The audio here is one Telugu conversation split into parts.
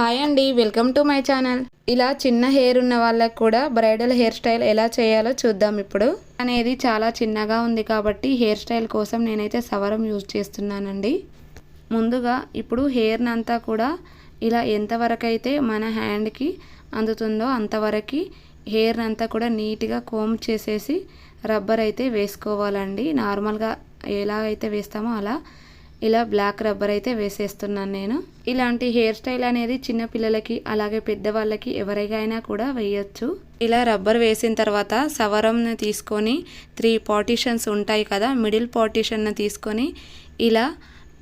హాయ్ అండి, వెల్కమ్ టు మై ఛానల్. ఇలా చిన్న హెయిర్ ఉన్న వాళ్ళకి కూడా బ్రైడల్ హెయిర్ స్టైల్ ఎలా చేయాలో చూద్దాం. ఇప్పుడు అనేది చాలా చిన్నగా ఉంది కాబట్టి హెయిర్ స్టైల్ కోసం నేనైతే సవరం యూజ్ చేస్తున్నానండి. ముందుగా ఇప్పుడు హెయిర్ని అంతా కూడా ఇలా ఎంతవరకు అయితే మన హ్యాండ్కి అందుతుందో అంతవరకు హెయిర్ని అంతా కూడా నీట్గా కోమ్ చేసేసి రబ్బర్ అయితే వేసుకోవాలండి. నార్మల్గా ఎలా అయితే వేస్తామో అలా ఇలా బ్లాక్ రబ్బర్ అయితే వేసేస్తున్నాను నేను. ఇలాంటి హెయిర్ స్టైల్ అనేది చిన్న పిల్లలకి అలాగే పెద్దవాళ్ళకి ఎవరికైనా కూడా వేయచ్చు. ఇలా రబ్బర్ వేసిన తర్వాత సవరంని తీసుకొని 3 పార్టీషన్స్ ఉంటాయి కదా, మిడిల్ పార్టీషన్ని తీసుకొని ఇలా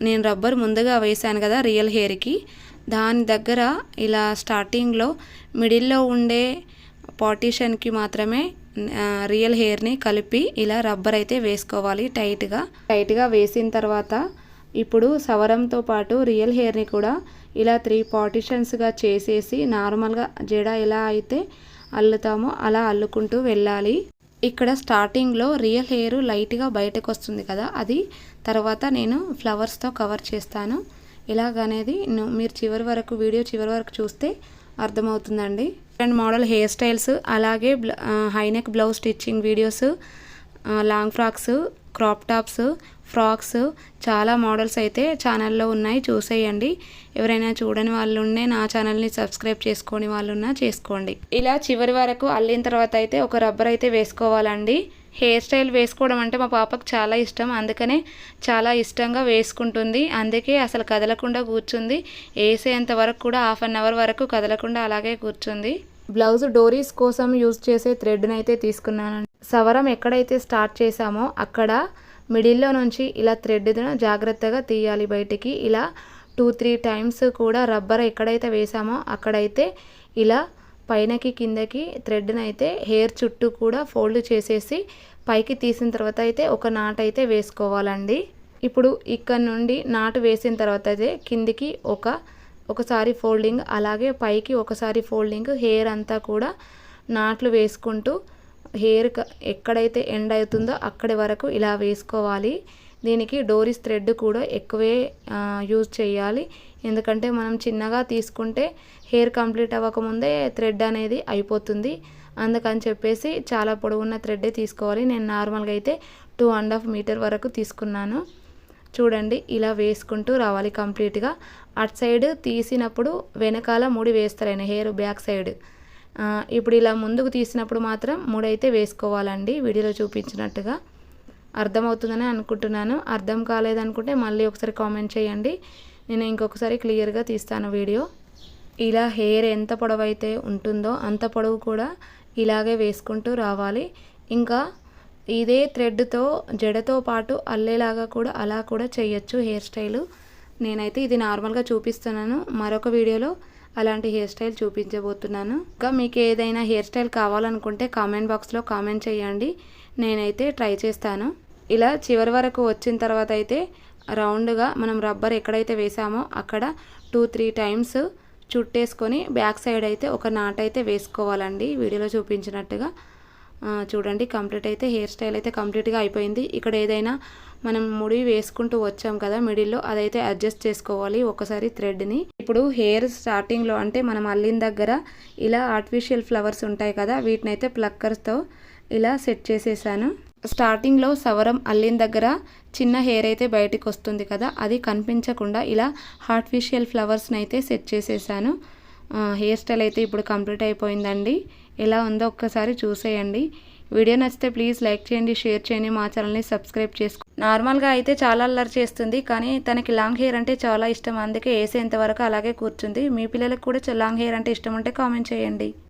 నేను రబ్బర్ ముందుగా వేసాను కదా రియల్ హెయిర్కి, దాని దగ్గర ఇలా స్టార్టింగ్లో మిడిల్లో ఉండే పార్టీషన్కి మాత్రమే రియల్ హెయిర్ని కలిపి ఇలా రబ్బర్ అయితే వేసుకోవాలి టైట్గా వేసిన తర్వాత ఇప్పుడు సవరంతో పాటు రియల్ హెయిర్ని కూడా ఇలా 3 పార్టీషన్స్గా చేసేసి నార్మల్గా జడ ఎలా అయితే అల్లుతామో అలా అల్లుకుంటూ వెళ్ళాలి. ఇక్కడ స్టార్టింగ్లో రియల్ హెయిర్ లైట్గా బయటకు వస్తుంది కదా, అది తర్వాత నేను ఫ్లవర్స్తో కవర్ చేస్తాను. ఇలాగనేది మీరు వీడియో చివరి వరకు చూస్తే అర్థమవుతుందండి. అండ్ మోడల్ హెయిర్ స్టైల్స్ అలాగే high neck blouse stitching videos, long frocks, crop tops, frocks చాలా మోడల్స్ అయితే ఛానల్లో ఉన్నాయి, చూసేయండి. ఎవరైనా చూడని వాళ్ళు ఉండే నా ఛానల్ని సబ్స్క్రైబ్ చేసుకొని వాళ్ళున్నా చేసుకోండి. ఇలా చివరి వరకు అల్లిన తర్వాత అయితే ఒక రబ్బర్ అయితే వేసుకోవాలండి. హెయిర్ స్టైల్ వేసుకోవడం అంటే మా పాపకు చాలా ఇష్టం, అందుకనే చాలా ఇష్టంగా వేసుకుంటుంది. అందుకే అసలు కదలకుండా కూర్చుంది. వేసేంత వరకు కూడా 1/2 అవర్ వరకు కదలకుండా అలాగే కూర్చుంది. బ్లౌజ్ డోరీస్ కోసం యూజ్ చేసే థ్రెడ్ని అయితే తీసుకున్నాను. సవరం ఎక్కడైతే స్టార్ట్ చేసామో అక్కడ మిడిల్లో నుంచి ఇలా థ్రెడ్ను జాగ్రత్తగా తీయాలి బయటికి. ఇలా 2-3 టైమ్స్ కూడా రబ్బర్ ఎక్కడైతే వేసామో అక్కడైతే ఇలా పైనకి కిందకి థ్రెడ్ని అయితే హెయిర్ చుట్టూ కూడా ఫోల్డ్ చేసేసి పైకి తీసిన తర్వాత అయితే ఒక నాట్ అయితే వేసుకోవాలండి. ఇప్పుడు ఇక్కడ నుండి నాటు వేసిన తర్వాత అయితే కిందికి ఒకసారి ఫోల్డింగ్, అలాగే పైకి ఒకసారి ఫోల్డింగ్, హెయిర్ అంతా కూడా నాట్లు వేసుకుంటూ హెయిర్ ఎక్కడైతే ఎండ్ అవుతుందో అక్కడి వరకు ఇలా వేసుకోవాలి. దీనికి డోరీస్ థ్రెడ్ కూడా ఎక్కువే యూజ్ చేయాలి, ఎందుకంటే మనం చిన్నగా తీసుకుంటే హెయిర్ కంప్లీట్ అవ్వకముందే థ్రెడ్ అనేది అయిపోతుంది. అందుకని చెప్పేసి చాలా పొడవున్న థ్రెడ్డే తీసుకోవాలి. నేను నార్మల్గా అయితే 2.5 మీటర్ వరకు తీసుకున్నాను. చూడండి, ఇలా వేసుకుంటూ రావాలి కంప్లీట్గా. అటు సైడ్ తీసినప్పుడు వెనకాల ముడి వేస్తారైనా హెయిర్ బ్యాక్ సైడ్, ఇప్పుడు ఇలా ముందుకు తీసినప్పుడు మాత్రం ముడైతే వేసుకోవాలండి. వీడియోలో చూపించినట్టుగా అర్థమవుతుందని అనుకుంటున్నాను. అర్థం కాలేదనుకుంటే మళ్ళీ ఒకసారి కామెంట్ చేయండి, నేను ఇంకొకసారి క్లియర్గా తీస్తాను వీడియో. ఇలా హెయిర్ ఎంత పొడవు అయితే ఉంటుందో అంత పొడవు కూడా ఇలాగే వేసుకుంటూ రావాలి. ఇంకా ఇదే థ్రెడ్తో జడతో పాటు అల్లేలాగా కూడా అలా కూడా చేయొచ్చు హెయిర్ స్టైలు. నేనైతే ఇది నార్మల్గా చూపిస్తున్నాను, మరొక వీడియోలో అలాంటి హెయిర్ స్టైల్ చూపించబోతున్నాను. ఇంకా మీకు ఏదైనా హెయిర్ స్టైల్ కావాలనుకుంటే కామెంట్ బాక్స్లో కామెంట్ చేయండి, నేనైతే ట్రై చేస్తాను. ఇలా చివరి వరకు వచ్చిన తర్వాత అయితే రౌండ్గా మనం రబ్బర్ ఎక్కడైతే వేసామో అక్కడ 2-3 టైమ్స్ చుట్టేసుకొని బ్యాక్ సైడ్ అయితే ఒక నాట్ అయితే వేసుకోవాలండి వీడియోలో చూపించినట్టుగా. చూడండి, కంప్లీట్ అయితే హెయిర్ స్టైల్ అయితే కంప్లీట్గా అయిపోయింది. ఇక్కడ ఏదైనా మనం ముడి వేసుకుంటూ వచ్చాం కదా మిడిల్లో, అదైతే అడ్జస్ట్ చేసుకోవాలి ఒకసారి థ్రెడ్ని. ఇప్పుడు హెయిర్ స్టార్టింగ్లో అంటే మనం అల్లిన దగ్గర ఇలా ఆర్టిఫిషియల్ ఫ్లవర్స్ ఉంటాయి కదా, వీటిని అయితే ప్లక్కర్స్తో ఇలా సెట్ చేసేసాను. స్టార్టింగ్లో సవరం అల్లిన దగ్గర చిన్న హెయిర్ అయితే బయటికి వస్తుంది కదా, అది కనిపించకుండా ఇలా ఆర్టిఫిషియల్ ఫ్లవర్స్ని అయితే సెట్ చేసేసాను. హెయిర్ స్టైల్ అయితే ఇప్పుడు కంప్లీట్ అయిపోయిందండి. ఎలా ఉందో ఒక్కసారి చూసేయండి. వీడియో నచ్చితే ప్లీజ్ లైక్ చేయండి, షేర్ చేయండి, మా ఛానల్ని సబ్స్క్రైబ్ చేసుకోండి. నార్మల్గా అయితే చాలా అల్లరి చేస్తుంది, కానీ తనకి లాంగ్ హెయిర్ అంటే చాలా ఇష్టం, అందుకే వేసేంత వరకు అలాగే కూర్చుంది. మీ పిల్లలకు కూడా లాంగ్ హెయిర్ అంటే ఇష్టం ఉంటే కామెంట్ చేయండి.